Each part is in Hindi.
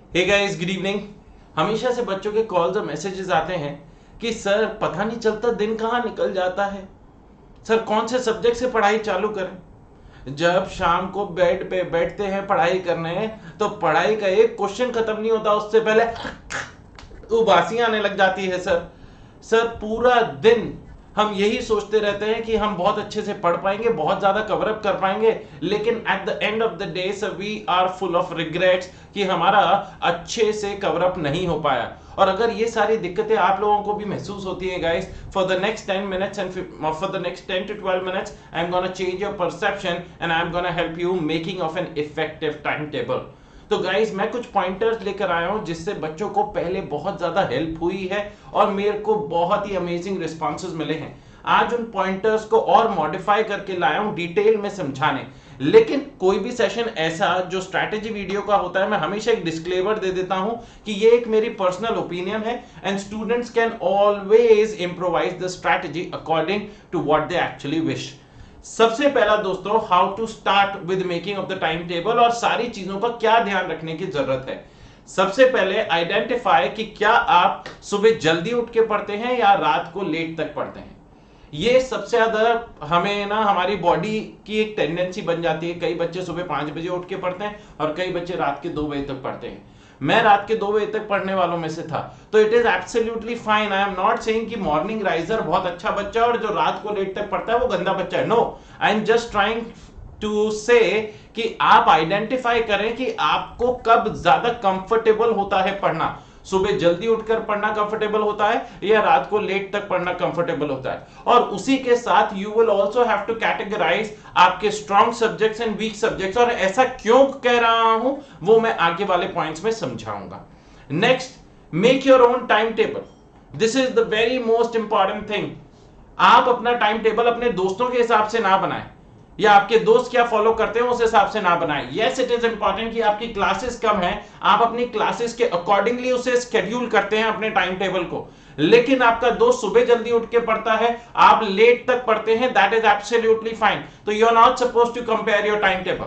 Hey guys, good evening. हमेशा से बच्चों के कॉल्स और मैसेजेस आते हैं कि सर पता नहीं चलता दिन कहाँ निकल जाता है। सर कौन से सब्जेक्ट से पढ़ाई चालू करें। जब शाम को बेड पे बैठते हैं पढ़ाई करने तो पढ़ाई का एक क्वेश्चन खत्म नहीं होता उससे पहले उबासी आने लग जाती है। सर पूरा दिन हम यही सोचते रहते हैं कि हम बहुत अच्छे से पढ़ पाएंगे, बहुत ज्यादा कवर अप कर पाएंगे, लेकिन at the end of the day sir we are full of regrets कि हमारा अच्छे से कवर अप नहीं हो पाया। और अगर ये सारी दिक्कतें आप लोगों को भी महसूस होती है guys, for the next 10 minutes and for the next 10 to 12 minutes I am gonna change your perception and I am gonna help you making of N effective time table. तो गाइस मैं कुछ पॉइंटर्स लेकर आया हूं जिससे बच्चों को पहले बहुत ज्यादा हेल्प हुई है और मेरे को बहुत ही अमेजिंग रिस्पॉन्सेज मिले हैं। आज उन पॉइंटर्स को और मॉडिफाई करके लाया हूं डिटेल में समझाने। लेकिन कोई भी सेशन ऐसा जो स्ट्रैटेजी वीडियो का होता है, मैं हमेशा एक डिस्क्लेमर दे देता हूं कि ये एक मेरी पर्सनल ओपिनियन है and students can always improvise the strategy according to what they actually wish. सबसे पहला दोस्तों, how to start with making of the time table और सारी चीजों का क्या ध्यान रखने की जरूरत है। सबसे पहले आइडेंटिफाई कि क्या आप सुबह जल्दी उठ के पढ़ते हैं या रात को लेट तक पढ़ते हैं। ये सबसे ज्यादा हमें ना हमारी बॉडी की एक टेंडेंसी बन जाती है। कई बच्चे सुबह 5 बजे उठ के पढ़ते हैं और कई बच्चे रात के 2 बजे तक पढ़ते हैं। मैं रात के 2 बजे तक पढ़ने वालों में से था, तो it is absolutely fine. I am not saying कि मॉर्निंग राइजर बहुत अच्छा बच्चा है और जो रात को लेट तक पढ़ता है वो गंदा बच्चा है। No, I am just trying to say कि आप आइडेंटिफाई करें कि आपको कब ज्यादा कंफर्टेबल होता है पढ़ना। सुबह जल्दी उठकर पढ़ना कंफर्टेबल होता है या रात को लेट तक पढ़ना कंफर्टेबल होता है। और उसी के साथ you will also have to categorize आपके strong subjects and weak subjects. और ऐसा क्यों कह रहा हूं वो मैं आगे वाले पॉइंट्स में समझाऊंगा। Next, make your own time table. This is the very most important thing. आप अपना टाइम टेबल अपने दोस्तों के हिसाब से ना बनाएं या आपके दोस्त क्या फॉलो करते हैं उस हिसाब से ना बनाएं। यस, इट इज इंपॉर्टेंट कि आपकी क्लासेस कम है, आप अपनी क्लासेस के अकॉर्डिंगली उसे स्केड्यूल करते हैं अपने टाइम टेबल को। लेकिन आपका दोस्त सुबह जल्दी उठ के पढ़ता है, आप लेट तक पढ़ते हैं, दैट इज एब्सोल्युटली फाइन। तो you are not suppose to compare your time table.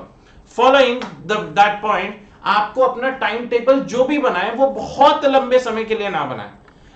Following that point, आपको अपना टाइम टेबल जो भी बनाए वो बहुत लंबे समय के लिए ना बनाए।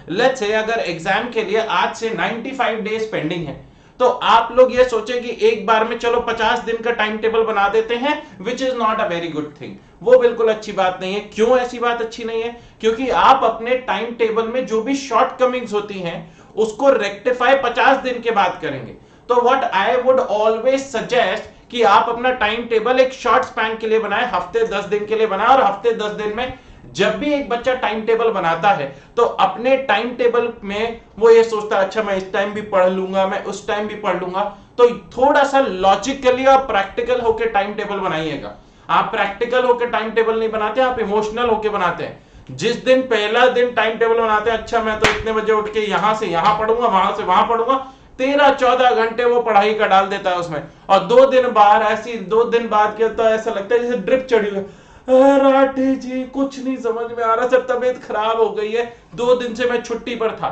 लेट्स से अगर एग्जाम के लिए आज से 95 डेज पेंडिंग है तो आप लोग ये सोचे कि एक बार में चलो 50 दिन का टाइम टेबल बना देते हैं, which is not a very good thing. वो बिल्कुल अच्छी बात नहीं है। क्यों ऐसी बात अच्छी नहीं है? क्योंकि आप अपने टाइम टेबल में जो भी शॉर्ट कमिंग्स होती हैं उसको रेक्टिफाई 50 दिन के बाद करेंगे। तो what I would always suggest कि आप अपना टाइम टेबल एक शॉर्ट स्पैन के लिए बनाए, हफ्ते 10 दिन के लिए बनाए। और हफ्ते 10 दिन में जब भी एक बच्चा टाइम टेबल बनाता है तो अपने टाइम टेबल में वो ये सोचता है अच्छा मैं इस टाइम भी पढ़ लूंगा, मैं उस टाइम भी पढ़ लूंगा। तो थोड़ा सा लॉजिकली और प्रैक्टिकल होकर टाइम टेबल बनाइएगा। आप प्रैक्टिकल होकर टाइम टेबल नहीं बनाते, आप इमोशनल होकर बनाते हैं। जिस दिन पहला दिन टाइम टेबल बनाते हैं, अच्छा मैं तो इतने बजे उठ के यहां से यहां पढ़ूंगा, वहां से वहां पढ़ूंगा, 13-14 घंटे वो पढ़ाई का डाल देता है उसमें। और 2 दिन बाद ऐसी 2 दिन बाद क्या होता है, ऐसा लगता है जैसे ड्रिप चढ़ी हुई, राठे जी कुछ नहीं समझ में आ रहा सर, तबीयत खराब हो गई है, 2 दिन से मैं छुट्टी पर था।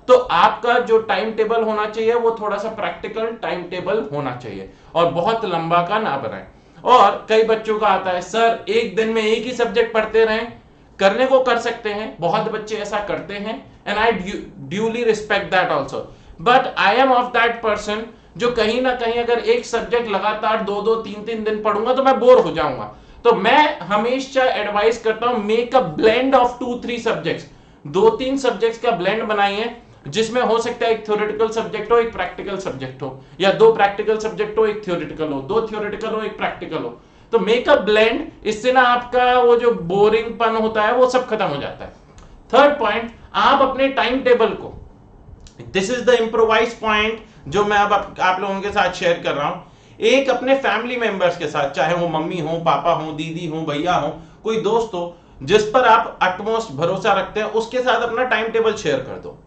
तो आपका जो टाइम टेबल होना चाहिए वो थोड़ा सा प्रैक्टिकल टाइम टेबल होना चाहिए और बहुत लंबा का ना बनाए। और कई बच्चों का आता है सर एक दिन में एक ही सब्जेक्ट पढ़ते रहें। करने को कर सकते हैं, बहुत बच्चे ऐसा करते हैं and I duly respect that also. But I am of that person जो कहीं ना कहीं अगर एक सब्जेक्ट लगातार 2-2, 3-3 दिन पढ़ूंगा तो मैं बोर हो जाऊंगा। तो मैं हमेशा एडवाइस करता हूं make a blend of 2-3 subjects. 2-3 subjects का ब्लेंड बनाइए जिसमें हो सकता है एक थ्योरेटिकल सब्जेक्ट हो, एक प्रैक्टिकल सब्जेक्ट हो, या 2 प्रैक्टिकल सब्जेक्ट हो, एक थ्योरेटिकल हो, 2 थ्योरेटिकल हो, एक प्रैक्टिकल हो। तो मेक अ ब्लेंड, इससे ना आपका वो जो बोरिंगपन होता है वो सब खत्म हो जाता है। थर्ड पॉइंट, आप अपने टाइम टेबल को, this is the improvise point जो मैं अब आप लोगों के साथ शेयर कर रहा हूं, एक अपने फैमिली मेंबर्स के साथ, चाहे वो मम्मी हो, पापा हो, दीदी हो, भैया हो, कोई दोस्त हो जिस पर आप अटमोस्ट भरोसा रखते हैं, उसके साथ अपना टाइम टेबल शेयर कर दो।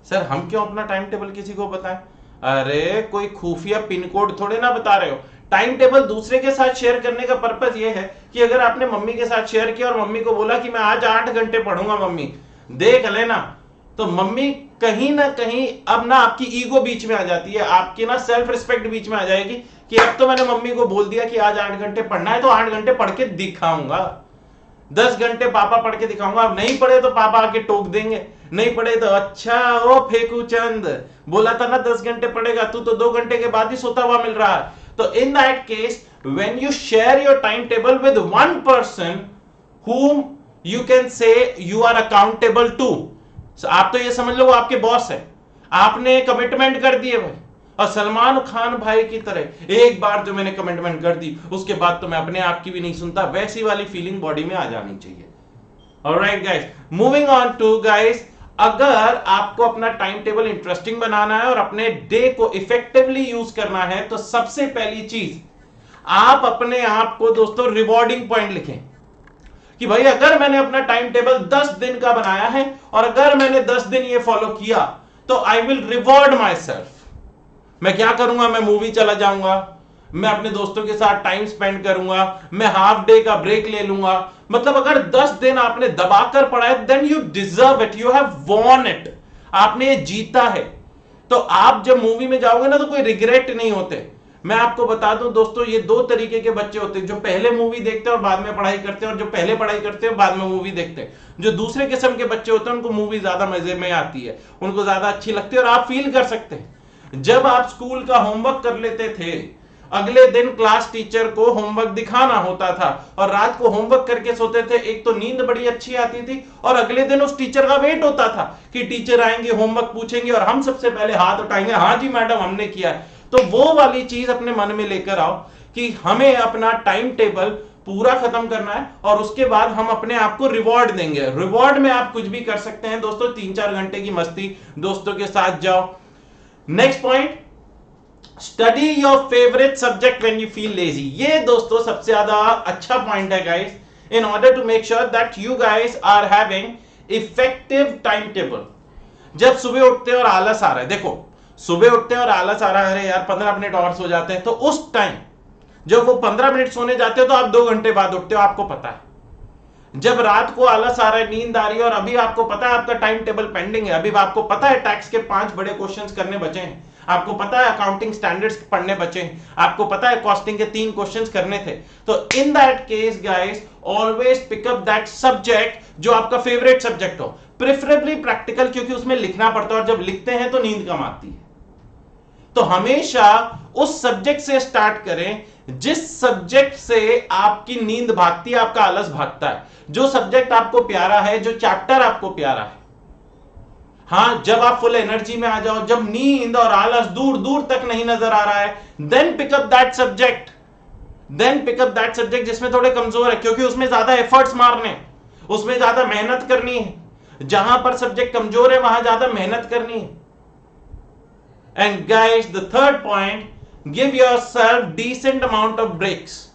सर हम क्यों अपना टाइम टेबल किसी को बताएं? अरे कोई खुफिया पिन कोड थोड़े ना बता रहे हो। टाइम टेबल दूसरे के साथ शेयर करने का पर्पस यह है कि अगर आपने मम्मी के साथ शेयर किया और मम्मी को बोला कि मैं आज 8 घंटे पढ़ूंगा मम्मी, देख लेना, तो मम्मी कहीं ना कहीं अब ना आपकी ईगो बीच में आ जाती है, आपकी ना सेल्फ रिस्पेक्ट बीच में आ जाएगी कि अब तो मैंने मम्मी को बोल दिया कि आज 8 घंटे पढ़ना है तो 8 घंटे पढ़ के दिखाऊंगा। 10 घंटे पापा पढ़ के दिखाऊंगा, अब नहीं पढ़े तो पापा आके टोक देंगे, नहीं पढ़े तो अच्छा ओ फेकू चंद बोला था ना 10 घंटे पढ़ेगा, तू तो 2 घंटे के बाद ही सोता हुआ मिल रहा है। तो in that case when you share your time table with one person whom you can say you are accountable to, आप तो ये समझ लो वो आपके बॉस है, आपने कमिटमेंट कर दिए भाई, और सलमान खान भाई की तरह एक बार जो मैंने कमिटमेंट कर दी उसके बाद तो मैं अपने आप की भी नहीं सुनता, वैसी वाली फीलिंग बॉडी में आ जानी चाहिए। Alright guys, moving on to guys, अगर आपको अपना टाइम टेबल इंटरेस्टिंग बनाना है और अपने डे को इफेक्टिवली यूज करना है तो सबसे पहली चीज आप अपने आप को दोस्तों रिवॉर्डिंग पॉइंट लिखें कि भाई अगर मैंने अपना टाइम टेबल 10 दिन का बनाया है और अगर मैंने 10 दिन ये फॉलो किया तो I will reward my self. मैं क्या करूंगा, मैं मूवी चला जाऊंगा, मैं अपने दोस्तों के साथ टाइम स्पेंड करूंगा, मैं हाफ डे का ब्रेक ले लूंगा। मतलब अगर 10 दिन आपने दबाकर पढ़ा है then you deserve it, you have won it, आपने ये जीता है। तो आप जब मूवी में जाओगे ना तो कोई रिग्रेट नहीं होते। मैं आपको बता दूं दोस्तों, ये 2 तरीके के बच्चे होते हैं, जो पहले मूवी देखते हैं और बाद में पढ़ाई करते हैं, और जो पहले पढ़ाई करते हैं बाद में मूवी देखते हैं। जो दूसरे किस्म के बच्चे होते हैं उनको मूवी ज्यादा मजे में आती है, उनको ज्यादा अच्छी लगती है, और आप फील कर सकते हैं जब आप स्कूल का होमवर्क कर लेते थे, अगले दिन क्लास टीचर को होमवर्क दिखाना होता था और रात को होमवर्क करके सोते थे, एक तो नींद बड़ी अच्छी आती थी और अगले दिन उस टीचर का वेट होता था कि टीचर आएंगे, होमवर्क पूछेंगे और हम सबसे पहले हाथ उठाएंगे, हाँ जी मैडम हमने किया है। तो वो वाली चीज अपने मन में लेकर आओ कि हमें अपना टाइम टेबल पूरा खत्म करना है और उसके बाद हम अपने आप को रिवॉर्ड देंगे। रिवॉर्ड में आप कुछ भी कर सकते हैं दोस्तों, 3-4 घंटे की मस्ती दोस्तों के साथ जाओ। Next point, study your favourite subject when you feel lazy. ये दोस्तों सबसे ज्यादा अच्छा पॉइंट है guys, in order to make sure that you guys are having effective time table. जब सुबह उठते हैं और आलस आ रहा है, देखो सुबह उठते हैं और आलस आ रहा है, अरे यार 15 मिनट और सो जाते हैं, तो उस टाइम जब वो 15 मिनट सोने जाते हो तो आप 2 घंटे बाद उठते हो, आपको पता है। जब रात को आलस आ रहा है, नींद आ रही है और अभी आपको पता है आपका टाइम टेबल पेंडिंग है, अभी आपको पता है टैक्स के 5 बड़े क्वेश्चंस करने बचे हैं, आपको पता है अकाउंटिंग स्टैंडर्ड्स पढ़ने बचे हैं, आपको पता है कॉस्टिंग के 3 क्वेश्चंस करने थे, तो in that case guys always pick up that subject जो आपका फेवरेट सब्जेक्ट हो, प्रेफरेबली प्रैक्टिकल, क्योंकि उसमें लिखना पड़ता है और जब लिखते हैं तो नींद कम आती है। तो हमेशा उस सब्जेक्ट से स्टार्ट करें जिस सब्जेक्ट से आपकी नींद भागती है, आपका आलस भागता है, जो सब्जेक्ट आपको प्यारा है, जो चैप्टर आपको प्यारा है। हां, जब आप फुल एनर्जी में आ जाओ, जब नींद और आलस दूर दूर तक नहीं नजर आ रहा है, then pick up that subject, जिसमें थोड़े कमजोर है, क्योंकि उसमें ज्यादा एफर्ट्स मारने, उसमें ज्यादा मेहनत करनी है। जहां पर सब्जेक्ट कमजोर है वहां ज्यादा मेहनत करनी है। And guys, the third point, give yourself decent amount of breaks.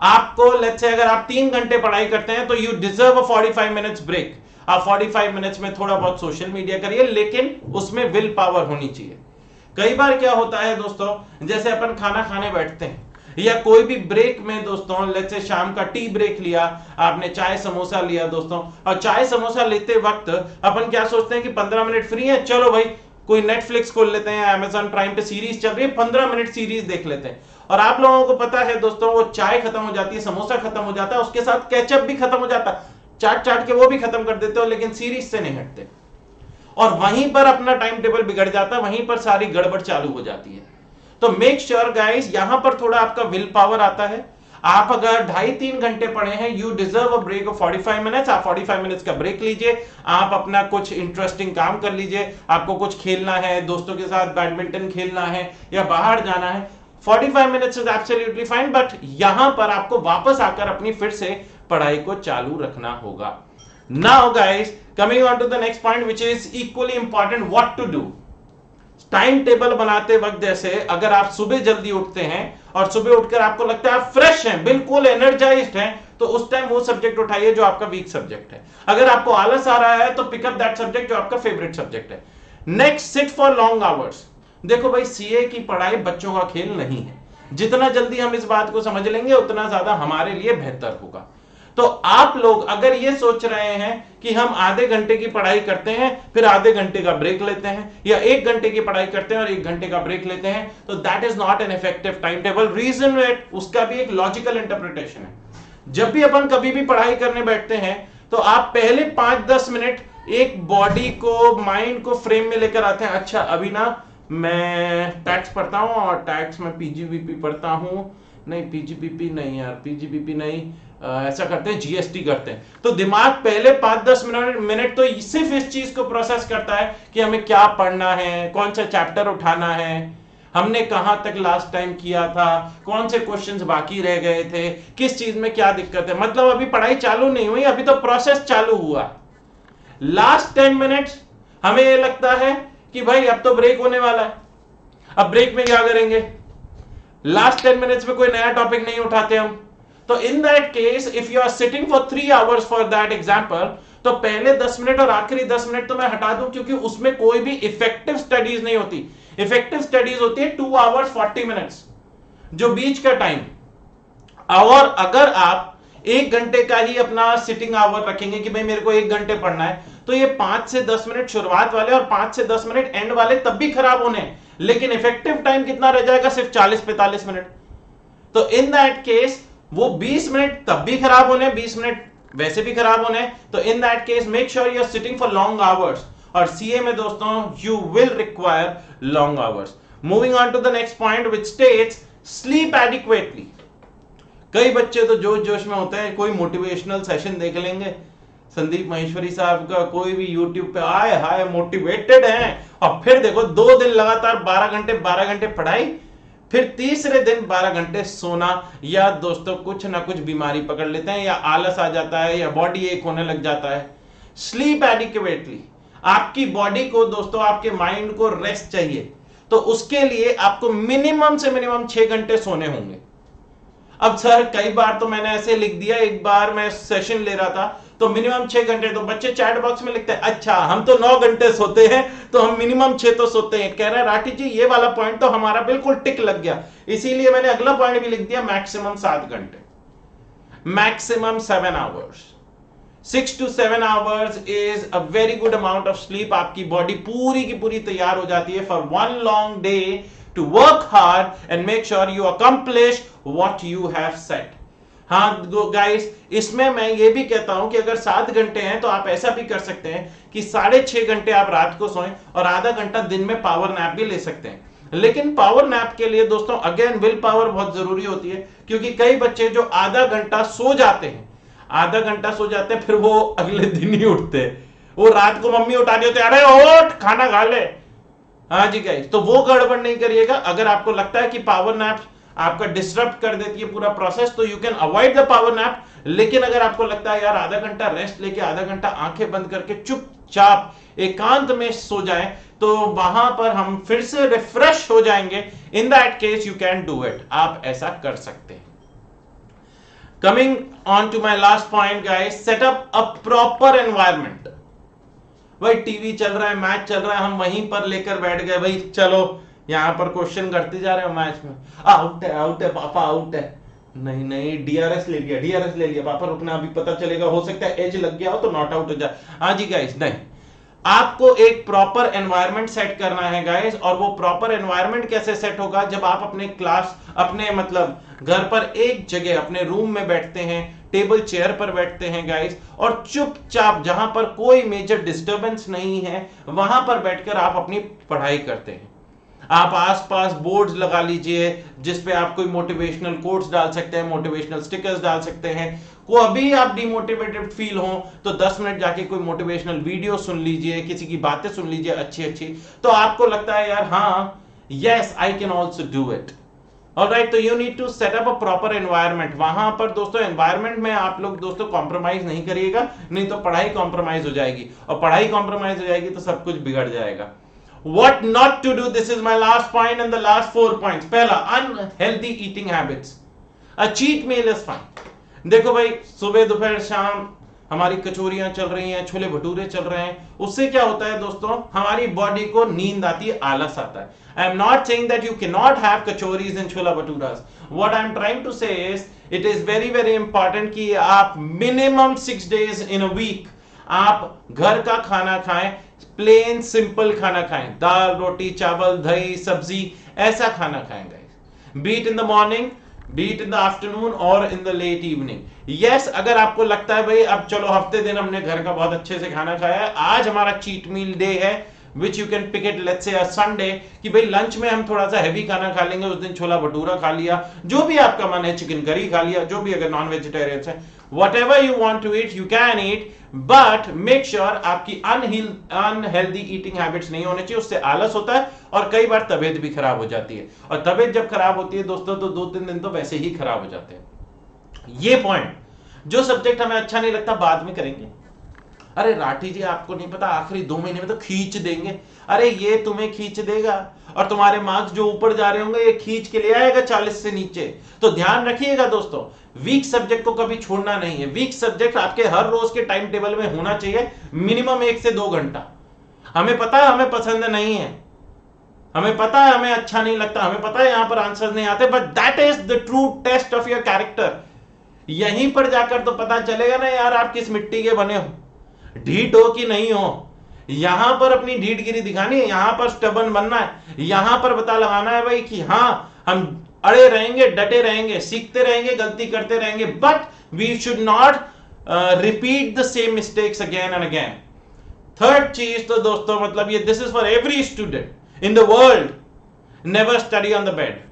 आपको लेट्स से अगर आप 3 घंटे पढ़ाई करते हैं तो you deserve a 45 minutes break. आप 45 मिनट्स में थोड़ा बहुत सोशल मीडिया करिए, लेकिन उसमें विल पावर होनी चाहिए। कई बार क्या होता है दोस्तों, जैसे अपन खाना खाने बैठते हैं या कोई भी ब्रेक में दोस्तों, लेट्स से शाम का टी ब्रेक लिया आपने, चाय समोसा लिया दोस्तों, और चाय समोसा लेते वक्त अपन क्या सोचते हैं कि 15 मिनट फ्री है, चलो भाई कोई नेटफ्लिक्स खोल लेते हैं, अमेज़न प्राइम पे सीरीज चल रही है, 15 मिनट सीरीज देख लेते हैं। और आप लोगों को पता है दोस्तों, वो चाय खत्म हो जाती है, समोसा खत्म हो जाता है, उसके साथ केचप भी खत्म हो जाता है, चाट चाट के वो भी खत्म कर देते हो, लेकिन सीरीज से नहीं हटते, और वहीं पर अपना टाइम टेबल बिगड़ जाता है, वहीं पर सारी गड़बड़ चालू हो जाती है। तो मेक श्योर गाइस, यहां पर थोड़ा आपका विल पावर आता है। आप अगर 2.5-3 घंटे पढ़े हैं, you deserve a break of 45 minutes. आप 45 मिनट्स का ब्रेक लीजिए, आप अपना कुछ इंटरेस्टिंग काम कर लीजिए, आपको कुछ खेलना है, दोस्तों के साथ बैडमिंटन खेलना है या बाहर जाना है, 45 minutes is absolutely fine, but यहां पर आपको वापस आकर अपनी फिर से पढ़ाई को चालू रखना होगा। Now guys, coming on to the next point which is equally important, what to do. Time table बनाते वक्त जैसे अगर आप सुबह जल्दी उठते हैं और सुबह उठकर आपको लगता है आप फ्रेश हैं, बिल्कुल एनर्जाइज्ड हैं, तो उस टाइम वो सब्जेक्ट उठाइए जो आपका वीक सब्जेक्ट है। अगर आपको आलस आ रहा है तो पिक अप दैट सब्जेक्ट जो आपका फेवरेट सब्जेक्ट है। Next, sit for long hours. देखो भाई, सीए की पढ़ाई बच्चों का खेल नहीं है, जितना जल्दी हम इस बात को समझ लेंगे उतना ज्यादा हमारे लिए बेहतर होगा। तो आप लोग अगर ये सोच रहे हैं कि हम आधे घंटे की पढ़ाई करते हैं फिर आधे घंटे का ब्रेक लेते हैं, या 1 घंटे की पढ़ाई करते हैं और 1 घंटे का ब्रेक लेते हैं, तो that is not an effective time table. Reason उसका भी एक लॉजिकल इंटरप्रिटेशन है। जब भी अपन कभी भी पढ़ाई करने बैठते हैं तो आप पहले 5-10 मिनट एक बॉडी को, माइंड को फ्रेम में लेकर आते हैं। अच्छा अभी ना मैं टैक्स पढ़ता हूं और टैक्स में पीजीबीपी पढ़ता हूं, नहीं पीजीबीपी नहीं यार, पीजीबीपी नहीं, ऐसा करते हैं जीएसटी करते हैं। तो दिमाग पहले 5-10 मिनट तो सिर्फ इस चीज को प्रोसेस करता है कि हमें क्या पढ़ना है, कौन सा चैप्टर उठाना है, हमने कहां तक लास्ट टाइम किया था, कौन से क्वेश्चंस बाकी रह गए थे, किस चीज में क्या दिक्कत है। मतलब अभी पढ़ाई चालू नहीं हुई, अभी तो प्रोसेस चालू हुआ। लास्ट 10 मिनट्स हमें ये लगता है कि भाई अब तो ब्रेक होने वाला है, अब ब्रेक में क्या करेंगे, लास्ट 10 मिनट्स में कोई नया टॉपिक नहीं उठाते हम। तो in that case if you are sitting for 3 hours for that example, तो पहले 10 मिनट और आखिरी 10 मिनट तो मैं हटा दूं, क्योंकि उसमें कोई भी इफेक्टिव स्टडीज नहीं होती। इफेक्टिव स्टडीज होती है 2 आवर्स 40 मिनट्स, जो बीच का टाइम। और अगर आप 1 घंटे का ही अपना सिटिंग आवर रखेंगे कि भाई मेरे को 1 घंटे पढ़ना है, तो ये 5 से 10 मिनट शुरुआत वाले और 5 से 10 मिनट एंड वाले तब भी खराब होने हैं, लेकिन इफेक्टिव टाइम कितना रह जाएगा, सिर्फ 40-45 मिनट। तो इन दैट केस वो 20 मिनट तब भी खराब होने, 20 मिनट वैसे भी खराब होने। तो in that case make sure you are sitting for long hours, और सीए में दोस्तों you will require long hours. Moving on to the next point which states sleep adequately. कई बच्चे तो जोश जोश में होते हैं, कोई मोटिवेशनल सेशन देख लेंगे संदीप माहेश्वरी साहब का, कोई भी यूट्यूब पे, आए हाय मोटिवेटेड हैं, और फिर देखो 2 दिन लगातार 12 घंटे पढ़ाई, फिर तीसरे दिन 12 घंटे सोना, या दोस्तों कुछ ना कुछ बीमारी पकड़ लेते हैं, या आलस आ जाता है, या बॉडी एक होने लग जाता है। स्लीप एडिक्वेटली, आपकी बॉडी को दोस्तों, आपके माइंड को रेस्ट चाहिए, तो उसके लिए आपको मिनिमम से मिनिमम 6 घंटे सोने होंगे। अब सर कई बार तो मैंने ऐसे लिख दिया, एक बार मैं सेशन ले रहा था तो मिनिमम 6 घंटे, तो बच्चे चैट बॉक्स में लिखते हैं अच्छा हम तो 9 घंटे सोते हैं, तो हम मिनिमम 6 तो सोते हैं। कह रहे हैं राठी जी ये वाला पॉइंट तो हमारा बिल्कुल टिक लग गया, इसीलिए मैंने अगला पॉइंट भी लिख दिया, मैक्सिमम 7 घंटे, maximum 7 hours. 6 to 7 hours is a very good amount of sleep। आपकी बॉडी पूरी की पूरी तैयार हो जाती है for one long day to work hard and make sure you accomplish what you have set। हाँ गाइस, इसमें मैं ये भी कहता हूं कि अगर 7 घंटे हैं तो आप ऐसा भी कर सकते हैं कि 6.5 घंटे आप रात को सोएं और आधा घंटा दिन में पावर नैप भी ले सकते हैं। लेकिन पावर नैप के लिए दोस्तों अगेन विल पावर बहुत जरूरी होती है, क्योंकि कई बच्चे जो आधा घंटा सो जाते हैं, आधा घंटा सो जाते हैं, फिर वो अगले दिन ही उठते हैं, वो रात को मम्मी उठा दी होती है, अरे उठ खाना खा ले। हाँ जी गाइस, तो वो गड़बड़ नहीं करिएगा। अगर आपको लगता है कि पावर नैप आपका डिस्टर्ब कर देती है पूरा प्रोसेस, तो you can avoid the power nap. लेकिन अगर आपको लगता है यार आधा घंटा रेस्ट लेके आधा घंटा आंखें बंद करके चुपचाप एकांत में सो जाएं, तो वहां पर हम फिर से रिफ्रेश हो जाएंगे। इन that case you can do it, आप ऐसा कर सकते हैं। Coming on to my last point guys, set up a proper environment। भाई टीवी चल रहा है, मैच चल रहा है, हम वहीं पर लेकर बैठ गए, भाई चलो यहां पर क्वेश्चन करते जा रहे हो मैच में, आउट है पापा आउट है, नहीं नहीं डीआरएस ले लिया पापा, रुकना अभी पता चलेगा, हो सकता है एज लग गया हो तो नॉट आउट हो जाए। हाँ जी गाइस, नहीं, आपको एक प्रॉपर एनवायरनमेंट सेट करना है गाइस। और वो प्रॉपर एनवायरनमेंट कैसे सेट होगा, जब आप अपने क्लास, अपने मतलब घर पर एक जगह अपने रूम में बैठते हैं, टेबल चेयर पर बैठते हैं गाइस, और चुपचाप जहां पर कोई मेजर डिस्टरबेंस नहीं है वहां पर बैठकर आप अपनी पढ़ाई करते हैं। आप आसपास बोर्ड्स लगा लीजिए जिस पे आप कोई मोटिवेशनल कोट्स डाल सकते हैं, मोटिवेशनल स्टिकर्स डाल सकते हैं। को अभी आप डिमोटिवेटेड फील हो तो 10 मिनट जाके कोई मोटिवेशनल वीडियो सुन लीजिए, किसी की बातें सुन लीजिए अच्छी अच्छी, तो आपको लगता है यार हाँ yes I can also do it. Alright, तो you need to set up a proper environment. वहां पर दोस्तों एनवायरनमेंट में आप लोग दोस्तों कॉम्प्रोमाइज नहीं करिएगा, नहीं तो पढ़ाई कॉम्प्रोमाइज हो जाएगी, और पढ़ाई कॉम्प्रोमाइज हो जाएगी तो सब कुछ बिगड़ जाएगा। What not to do, this is my last point and the last 4 points। पहला, unhealthy eating habits। A cheat meal is fine। देखो भाई, सुबह दोपहर शाम हमारी कचौरियां चल रही हैं, छोले भटूरे चल रहे हैं, उससे क्या होता है दोस्तों, हमारी बॉडी को नींद आती है, आलस आता है। I am not saying that you cannot have kachoris and chola bhaturas। What I am trying to say is it is very very important कि आप minimum 6 days in a week आप घर का खाना खाएं, प्लेन सिंपल खाना खाएं, दाल रोटी चावल दही सब्जी, ऐसा खाना खाएं guys. Beet in the morning be it in the afternoon और in the late evening. Yes, अगर आपको लगता है भाई अब चलो हफ्ते दिन हमने घर का बहुत अच्छे से खाना खाया है, आज हमारा चीट मील डे है, which you can pick it let's say Sunday, कि भाई लंच में हम थोड़ा सा हैवी खाना खा लेंगे, उस दिन छोला भटूरा खा लिया, जो भी आपका मन है, चिकन करी खा लिया, जो भी, अगर नॉन वेजिटेरियन है, whatever you want to eat you can eat, but make sure आपकी अनहेल्दी ईटिंग हैबिट्स नहीं होने चाहिए, उससे आलस होता है और कई बार तबीयत भी खराब हो जाती है, और तबीयत जब खराब होती है दोस्तों तो 2-3 दिन तो वैसे ही खराब हो जाते हैं। ये पॉइंट, जो सब्जेक्ट हमें अच्छा नहीं लगता बाद में करेंगे। अरे राठी जी आपको नहीं पता आखिरी 2 महीने में तो खींच देंगे, अरे ये तुम्हें खींच देगा और तुम्हारे मार्क्स जो ऊपर जा रहे होंगे ये खींच के ले आएगा 40 से नीचे। तो ध्यान रखिएगा दोस्तों, वीक सब्जेक्ट को कभी छोड़ना नहीं है। वीक सब्जेक्ट आपके हर रोज के टाइम टेबल में होना चाहिए मिनिमम 1 से 2 घंटा। हमें पता है हमें पसंद नहीं है, हमें पता है हमें अच्छा नहीं लगता, हमें पता है यहां पर आंसर नहीं आते, but that is the true test of your character. यहीं पर जाकर तो पता चलेगा ना यार आप किस मिट्टी के बने हो, ढीठ हो कि नहीं हो। यहां पर अपनी ढीठगिरी दिखानी है, यहां पर स्टबन बनना है, यहां पर पता लगाना है भाई कि हां हम अड़े रहेंगे, डटे रहेंगे, सीखते रहेंगे, गलती करते रहेंगे, but we should not repeat the same mistakes again and again. Third चीज तो दोस्तों मतलब ये, this is for every student in the world, never study on the bed.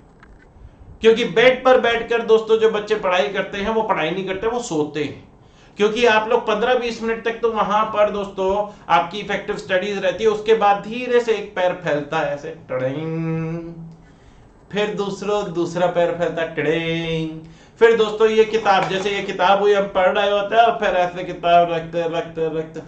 क्योंकि बेड पर बैठकर दोस्तों जो बच्चे पढ़ाई करते हैं वो पढ़ाई नहीं करते, वो सोते हैं। क्योंकि आप लोग 15-20 मिनट तक तो वहां पर दोस्तों आपकी इफेक्टिव स्टडीज रहती है, उसके बाद धीरे से एक पैर फैलता है ऐसे टड़िंग, फिर दूसरा पैर फैलता है टड़िंग, फिर दोस्तों ये किताब, जैसे ये किताब हुई हम पढ़ रहे होते हैं और फिर ऐसे किताब रखते रखते रखते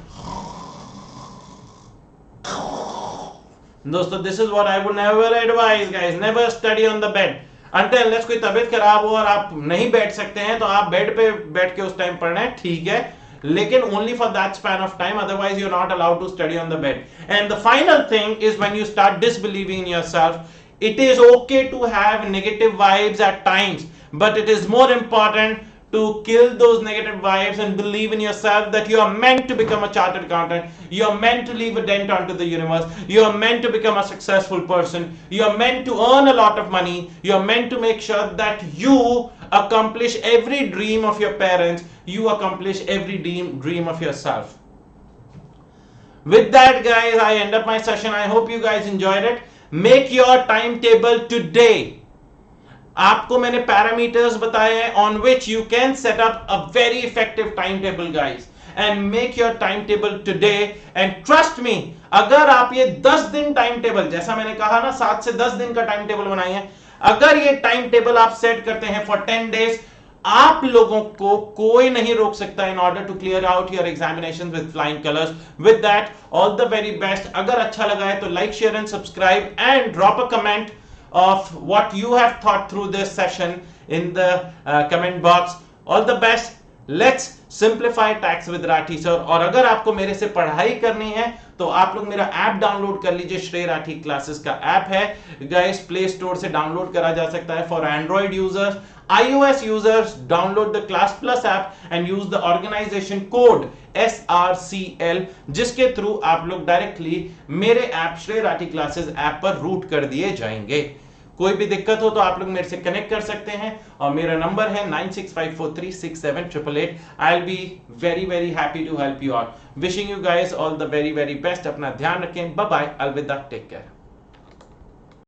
दोस्तों, this is what I would never advise guys, never study on the bed until unless कोई तबीयत खराब हो और आप नहीं बैठ सकते हैं तो आप बेड पे बैठ के उस टाइम पढ़ना है, ठीक है, लेकिन only for that span of time, otherwise you're not allowed to study on the bed. And the final thing is when you start disbelieving in yourself, it is okay to have negative vibes at times, but it is more important to kill those negative vibes and believe in yourself that you are meant to become a chartered accountant, you are meant to leave a dent onto the universe, you are meant to become a successful person, you are meant to earn a lot of money, you are meant to make sure that you accomplish every dream of your parents, you accomplish every dream of yourself. With that guys, I end up my session. I hope you guys enjoyed it. Make your timetable today. आपको मैंने पैरामीटर्स बताए हैं on which you can set up a very effective time table guys, and make your time table today, and trust me, अगर आप ये 10 दिन टाइम टेबल, जैसा मैंने कहा ना 7 से 10 दिन का टाइम टेबल बनाए हैं, अगर ये टाइम टेबल आप सेट करते हैं फॉर 10 डेज, आप लोगों को कोई नहीं रोक सकता in order to clear out your examination with flying colours. With that all the very best. अगर अच्छा लगा है तो like, share and subscribe, and drop a comment of what you have thought through this session in the comment box. All the best. Let's simplify tax with Rathi sir. और अगर आपको मेरे से पढ़ाई करनी है तो आप लोग मेरा ऐप डाउनलोड कर लीजिए, श्रेय राठी क्लासेस का ऐप है गाइस, प्ले स्टोर से डाउनलोड करा जा सकता है for Android users. iOS users download the Class Plus app and use the organization code SRCL, जिसके थ्रू आप लोग डायरेक्टली मेरे ऐप श्रेय राठी क्लासेस ऐप पर रूट कर दिए जाएंगे। कोई भी दिक्कत हो तो आप लोग मेरे से कनेक्ट कर सकते हैं और मेरा नंबर है 9654367888। I'll be very very happy to help you out. Wishing you guys all the very very best. अपना ध्यान रखें। Bye bye. Alvida. Take care.